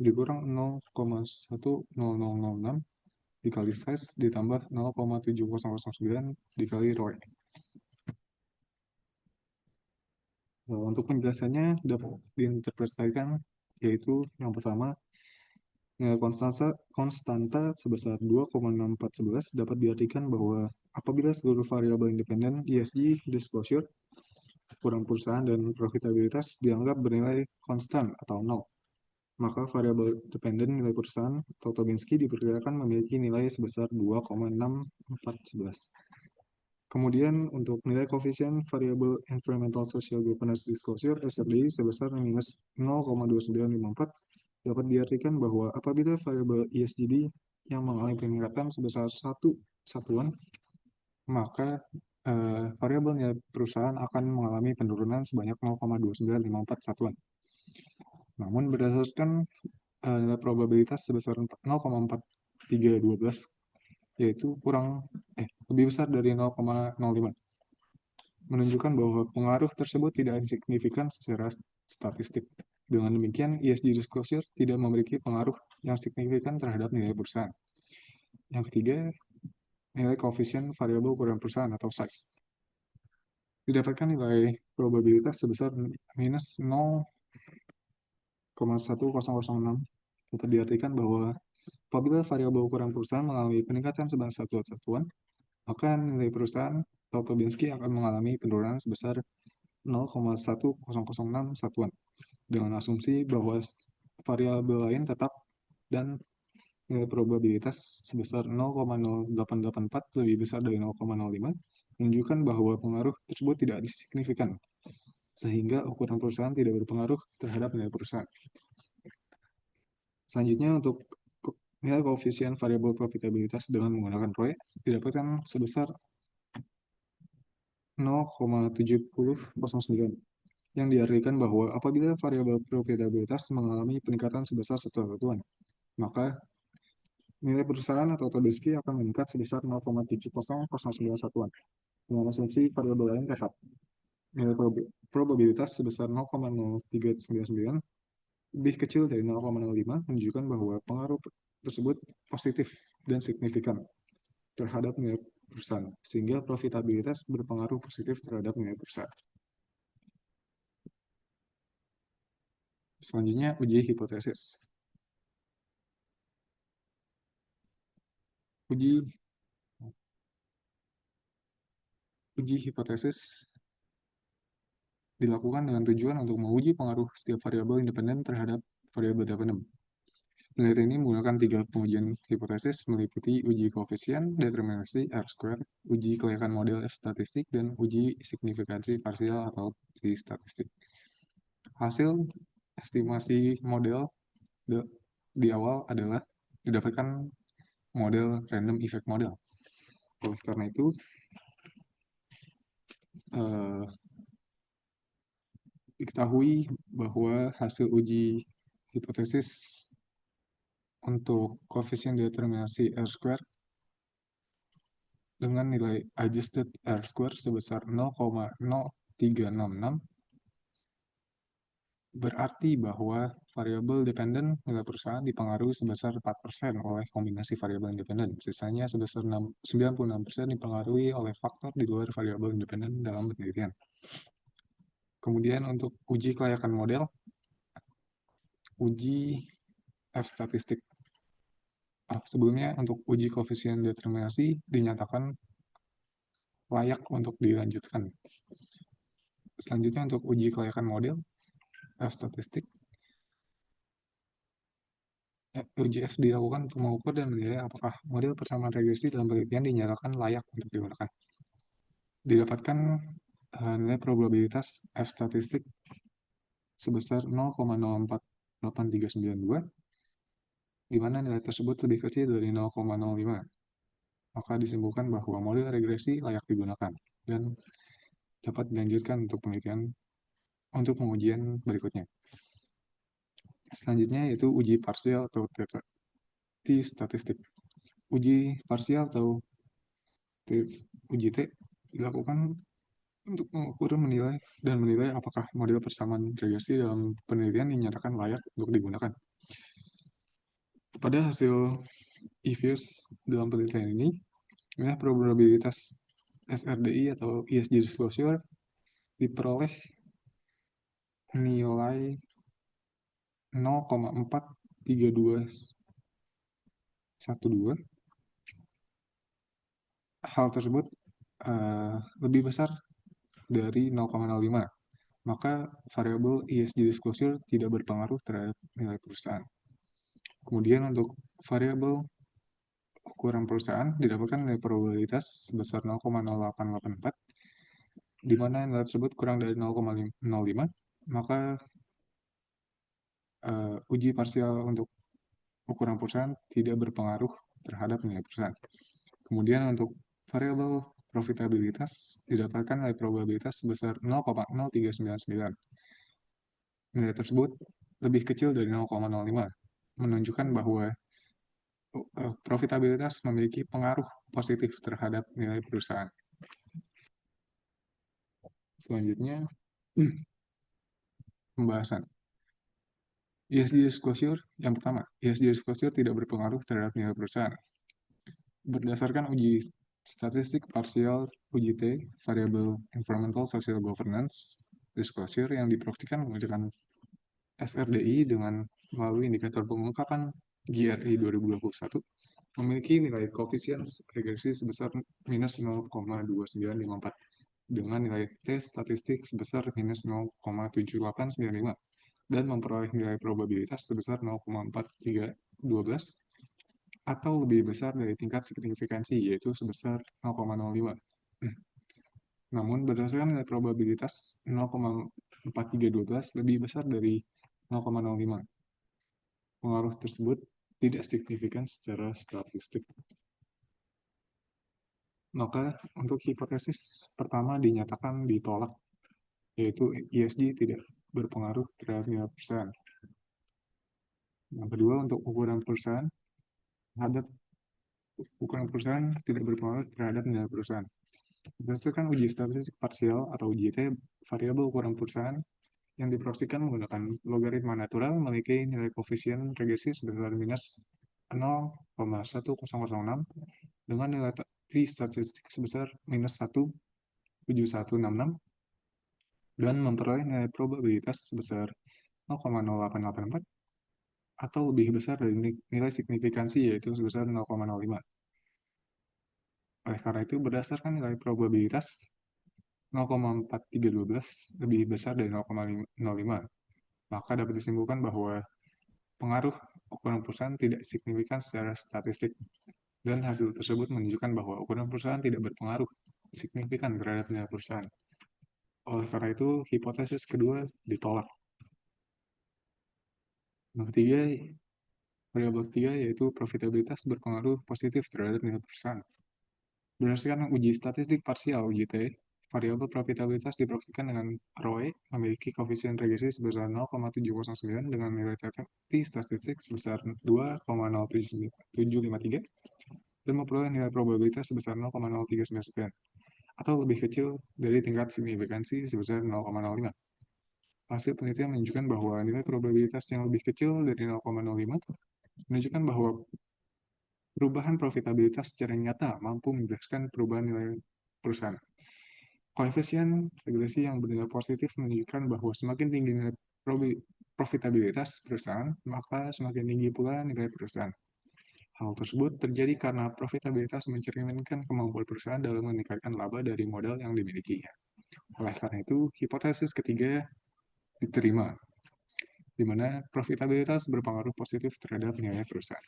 dikurang 0,10006 dikali size ditambah 0,7009 dikali ROI. Nah, untuk penjelasannya dapat diinterpretasikan yaitu yang pertama, nilai konstanta sebesar 2,6411 dapat diartikan bahwa apabila seluruh variabel independen ESG disclosure, ukuran perusahaan, dan profitabilitas dianggap bernilai konstan atau nol, maka variabel dependen nilai perusahaan atau Tobinsky diperkirakan memiliki nilai sebesar 2,6411. Kemudian untuk nilai koefisien variabel environmental social governance disclosure SRDI sebesar minus 0,2954 dapat diartikan bahwa apabila variabel ESGD yang mengalami peningkatan sebesar 1 satuan, maka variabel nilai perusahaan akan mengalami penurunan sebanyak 0,2954 satuan. Namun berdasarkan nilai probabilitas sebesar 0,4312 yaitu lebih besar dari 0,05, menunjukkan bahwa pengaruh tersebut tidak signifikan secara statistik. Dengan demikian, ESG disclosure tidak memiliki pengaruh yang signifikan terhadap nilai perusahaan. Yang ketiga, nilai koefisien variabel ukuran perusahaan atau size. Didapatkan nilai probabilitas sebesar minus 0,1006 dapat diartikan bahwa apabila variabel ukuran perusahaan mengalami peningkatan sebanyak 1 satuan, maka nilai perusahaan atau Tobinsky akan mengalami penurunan sebesar 0,1006 satuan, dengan asumsi bahwa variabel lain tetap dan nilai probabilitas sebesar 0,0884 lebih besar dari 0,05 menunjukkan bahwa pengaruh tersebut tidak signifikan, sehingga ukuran perusahaan tidak berpengaruh terhadap nilai perusahaan. Selanjutnya, untuk nilai koefisien variabel profitabilitas dengan menggunakan ROE didapatkan sebesar 0,7009, yang diartikan bahwa apabila variabel profitabilitas mengalami peningkatan sebesar 1 satuan, maka nilai perusahaan atau TBSP akan meningkat sebesar 0,70011 satuan, dengan asumsi variabel lain tetap. Nilai probabilitas sebesar 0,0399 lebih kecil dari 0,05 menunjukkan bahwa pengaruh tersebut positif dan signifikan terhadap nilai perusahaan, sehingga profitabilitas berpengaruh positif terhadap nilai perusahaan. Selanjutnya, uji hipotesis. Uji uji hipotesis dilakukan dengan tujuan untuk menguji pengaruh setiap variabel independen terhadap variabel dependen. Penelitian ini menggunakan 3 pengujian hipotesis meliputi uji koefisien, determinasi R-square, uji kelayakan model F statistik, dan uji signifikansi parsial atau t-statistik. Hasil estimasi model di awal adalah didapatkan model random effect model. Oleh karena itu, diketahui bahwa hasil uji hipotesis untuk koefisien determinasi R-square dengan nilai adjusted R-square sebesar 0,0366 berarti bahwa variabel dependen nilai perusahaan dipengaruhi sebesar 4% oleh kombinasi variabel independen. Sisanya sebesar 96% dipengaruhi oleh faktor di luar variabel independen dalam penelitian. Kemudian untuk uji kelayakan model, uji F statistik. Sebelumnya untuk uji koefisien determinasi dinyatakan layak untuk dilanjutkan. Selanjutnya untuk uji kelayakan model, F statistik. UGF dilakukan untuk mengukur dan menilai apakah model persamaan regresi dalam penelitian dinyatakan layak untuk digunakan. Didapatkan nilai probabilitas F statistik sebesar 0,048392, di mana nilai tersebut lebih kecil dari 0,05. Maka disimpulkan bahwa model regresi layak digunakan dan dapat dilanjutkan untuk penelitian untuk pengujian berikutnya. Selanjutnya yaitu uji parsial atau t-statistik. Uji parsial atau uji T dilakukan untuk mengukur, menilai, dan menilai apakah model persamaan regresi dalam penelitian dinyatakan layak untuk digunakan. Pada hasil EVIRS dalam penelitian ini, probabilitas SRDI atau ESG disclosure diperoleh nilai 0,43212. Hal tersebut lebih besar dari 0,05. Maka variabel ESG disclosure tidak berpengaruh terhadap nilai perusahaan. Kemudian untuk variabel ukuran perusahaan didapatkan nilai probabilitas sebesar 0,0884, di mana nilai tersebut kurang dari 0,05, maka uji parsial untuk ukuran perusahaan tidak berpengaruh terhadap nilai perusahaan. Kemudian untuk variabel profitabilitas didapatkan nilai probabilitas sebesar 0,0399. Nilai tersebut lebih kecil dari 0,05, menunjukkan bahwa profitabilitas memiliki pengaruh positif terhadap nilai perusahaan. Selanjutnya, pembahasan. ESG disclosure yang pertama, ESG disclosure tidak berpengaruh terhadap nilai perusahaan. Berdasarkan uji statistik parsial uji T, variable environmental social governance disclosure yang diprofesikan menggunakan SRDI dengan melalui indikator pengungkapan GRI 2021 memiliki nilai koefisien regresi sebesar minus 0,2954 dengan nilai T statistik sebesar minus 0,7895 dan memperoleh nilai probabilitas sebesar 0,4312 atau lebih besar dari tingkat signifikansi, yaitu sebesar 0,05. Namun, berdasarkan nilai probabilitas 0,4312 lebih besar dari 0,05. Pengaruh tersebut tidak signifikan secara statistik. Maka, untuk hipotesis pertama dinyatakan ditolak, yaitu ESG tidak berpengaruh terhadap nilai perusahaan. Yang kedua, untuk ukuran perusahaan, terhadap ukuran perusahaan tidak berpengaruh terhadap nilai perusahaan. Berdasarkan uji statistik parsial atau UJT, variabel ukuran perusahaan yang diproyeksikan menggunakan logaritma natural memiliki nilai koefisien regresi sebesar minus 0,1006 dengan nilai t-statistik sebesar minus 1,7166 dan memperoleh nilai probabilitas sebesar 0,0884 atau lebih besar dari nilai signifikansi yaitu sebesar 0,05. Oleh karena itu, berdasarkan nilai probabilitas 0,4312 lebih besar dari 0,05, maka dapat disimpulkan bahwa pengaruh ukuran perusahaan tidak signifikan secara statistik, dan hasil tersebut menunjukkan bahwa ukuran perusahaan tidak berpengaruh signifikan terhadap nilai perusahaan. Oleh karena itu, hipotesis kedua ditolak. Yang ketiga, variabel ketiga yaitu profitabilitas berpengaruh positif terhadap nilai perusahaan. Berdasarkan uji statistik parsial (UJT), variabel profitabilitas diproyeksikan dengan ROE memiliki koefisien regresi sebesar 0,709 dengan nilai t-statistik sebesar 2,07753 dan memperoleh nilai probabilitas sebesar 0,0399 atau lebih kecil dari tingkat signifikansi sebesar 0,05. Hasil penelitian menunjukkan bahwa nilai probabilitas yang lebih kecil dari 0,05 menunjukkan bahwa perubahan profitabilitas secara nyata mampu menjelaskan perubahan nilai perusahaan. Koefisien regresi yang bernilai positif menunjukkan bahwa semakin tinggi nilai profitabilitas perusahaan, maka semakin tinggi pula nilai perusahaan. Hal tersebut terjadi karena profitabilitas mencerminkan kemampuan perusahaan dalam meningkatkan laba dari modal yang dimilikinya. Oleh karena itu, hipotesis ketiga diterima, di mana profitabilitas berpengaruh positif terhadap nilai perusahaan.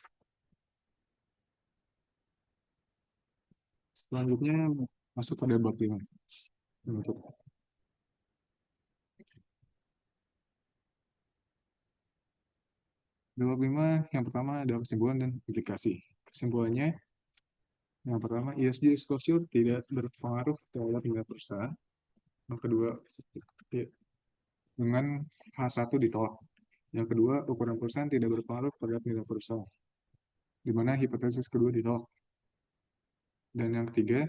Selanjutnya, masuk pada bab 5. Menutup. Bab 5 yang pertama adalah kesimpulan dan implikasi. Kesimpulannya, yang pertama, ESG exposure tidak berpengaruh terhadap nilai perusahaan. Yang kedua, dengan H1 ditolak. Yang kedua, ukuran perusahaan tidak berpengaruh terhadap nilai perusahaan, di mana hipotesis kedua ditolak. Dan yang ketiga,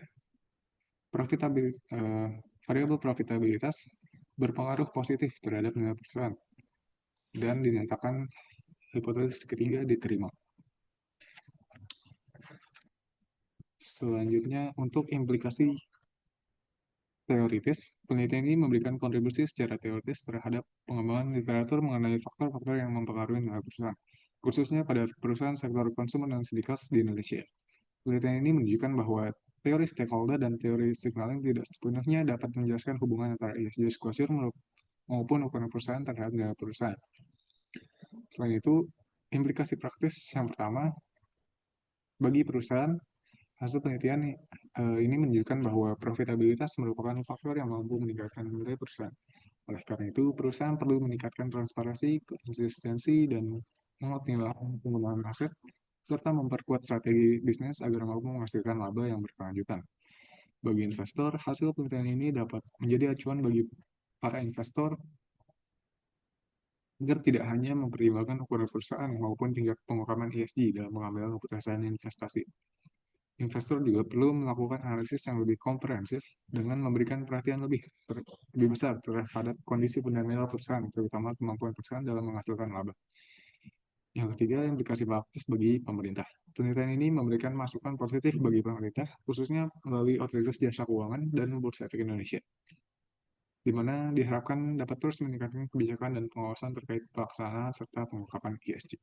variabel profitabilitas berpengaruh positif terhadap nilai perusahaan, dan dinyatakan hipotesis ketiga diterima. Selanjutnya, untuk implikasi teoritis, penelitian ini memberikan kontribusi secara teoritis terhadap pengembangan literatur mengenai faktor-faktor yang mempengaruhi nilai perusahaan, khususnya pada perusahaan sektor konsumer dan sindikat di Indonesia. Penelitian ini menunjukkan bahwa teori stakeholder dan teori signaling tidak sepenuhnya dapat menjelaskan hubungan antara ESG disclosure maupun ukuran perusahaan terhadap nilai perusahaan. Selain itu, implikasi praktis yang pertama, bagi perusahaan, hasil penelitian ini menunjukkan bahwa profitabilitas merupakan faktor yang mampu meningkatkan nilai perusahaan. Oleh karena itu, perusahaan perlu meningkatkan transparansi, konsistensi, dan mengoptimalkan penggunaan aset, serta memperkuat strategi bisnis agar mampu menghasilkan laba yang berkelanjutan. Bagi investor, hasil penelitian ini dapat menjadi acuan bagi para investor agar tidak hanya mempertimbangkan ukuran perusahaan maupun tingkat pengungkapan ESG dalam mengambil keputusan investasi. Investor juga perlu melakukan analisis yang lebih komprehensif dengan memberikan perhatian lebih besar terhadap kondisi fundamental perusahaan, terutama kemampuan perusahaan dalam menghasilkan laba. Yang ketiga, implikasi praktis bagi pemerintah. Penelitian ini memberikan masukan positif bagi pemerintah, khususnya melalui Otoritas Jasa Keuangan dan Bursa Efek Indonesia, di mana diharapkan dapat terus meningkatkan kebijakan dan pengawasan terkait pelaksanaan serta pengungkapan ESG.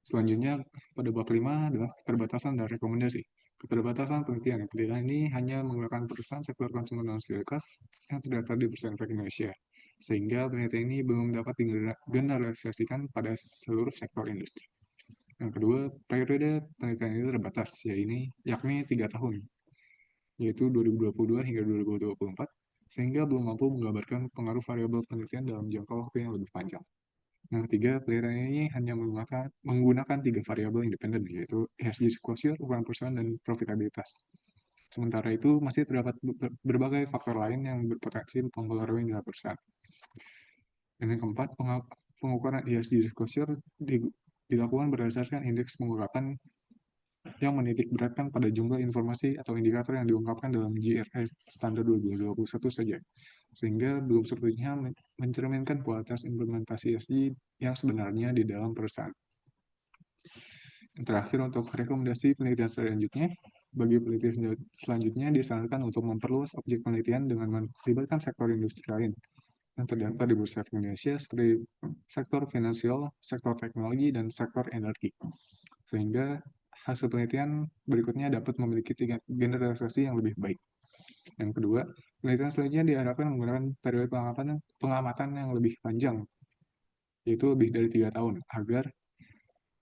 Selanjutnya, pada bab 5 adalah keterbatasan dan rekomendasi. Keterbatasan penelitian. Penelitian ini hanya menggunakan perusahaan sektor konsumer non silkas yang terdaftar di Bursa Efek Indonesia, sehingga penelitian ini belum dapat digeneralisasikan pada seluruh sektor industri. Yang kedua, periode penelitian ini terbatas, yakni 3 tahun, yaitu 2022 hingga 2024, sehingga belum mampu menggambarkan pengaruh variabel penelitian dalam jangka waktu yang lebih panjang. Yang ketiga, penelitian ini hanya menggunakan 3 variabel independen, yaitu ESG disclosure, ukuran perusahaan, dan profitabilitas. Sementara itu, masih terdapat berbagai faktor lain yang berpotensi mempengaruhi nilai perusahaan. Dan yang keempat, pengukuran ESG disclosure dilakukan berdasarkan indeks pengungkapan yang menitik beratkan pada jumlah informasi atau indikator yang diungkapkan dalam GRI standar 2021 saja, sehingga belum sepenuhnya mencerminkan kualitas implementasi ESG yang sebenarnya di dalam perusahaan. Yang terakhir, untuk rekomendasi penelitian selanjutnya, bagi penelitian selanjutnya disarankan untuk memperluas objek penelitian dengan melibatkan sektor industri lain yang terdaftar di Bursa Efek Indonesia seperti sektor finansial, sektor teknologi, dan sektor energi. Sehingga hasil penelitian berikutnya dapat memiliki tingkat generalisasi yang lebih baik. Yang kedua, penelitian selanjutnya diharapkan menggunakan periode pengamatan yang lebih panjang, yaitu lebih dari 3 tahun, agar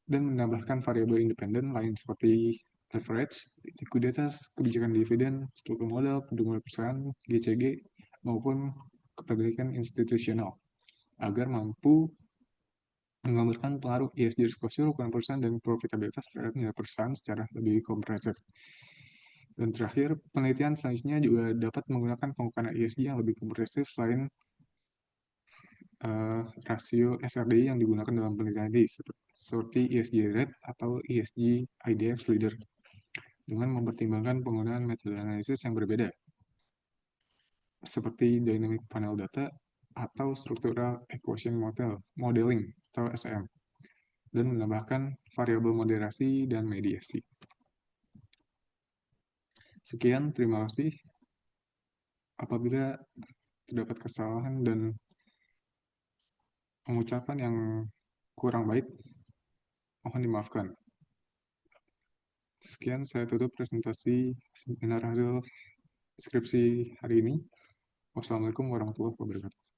dan menambahkan variabel independen lain seperti leverage, likuiditas, kebijakan dividen, struktur modal, pertumbuhan perusahaan, GCG, maupun kepemilikan institusional, agar mampu menggambarkan pengaruh ESG disclosure, ukuran perusahaan, dan profitabilitas terhadap nilai perusahaan secara lebih komprehensif. Dan terakhir, penelitian selanjutnya juga dapat menggunakan pengukuran ESG yang lebih komprehensif selain rasio SRDI yang digunakan dalam penelitian ini, seperti ESG Rate atau ESG IDX Leader, dengan mempertimbangkan penggunaan metode analisis yang berbeda, seperti Dynamic Panel Data atau Structural Equation Modeling atau SM, dan menambahkan variabel moderasi dan mediasi. Sekian, terima kasih. Apabila terdapat kesalahan dan pengucapan yang kurang baik, mohon dimaafkan. Sekian, saya tutup presentasi seminar hasil skripsi hari ini. Wassalamualaikum warahmatullahi wabarakatuh.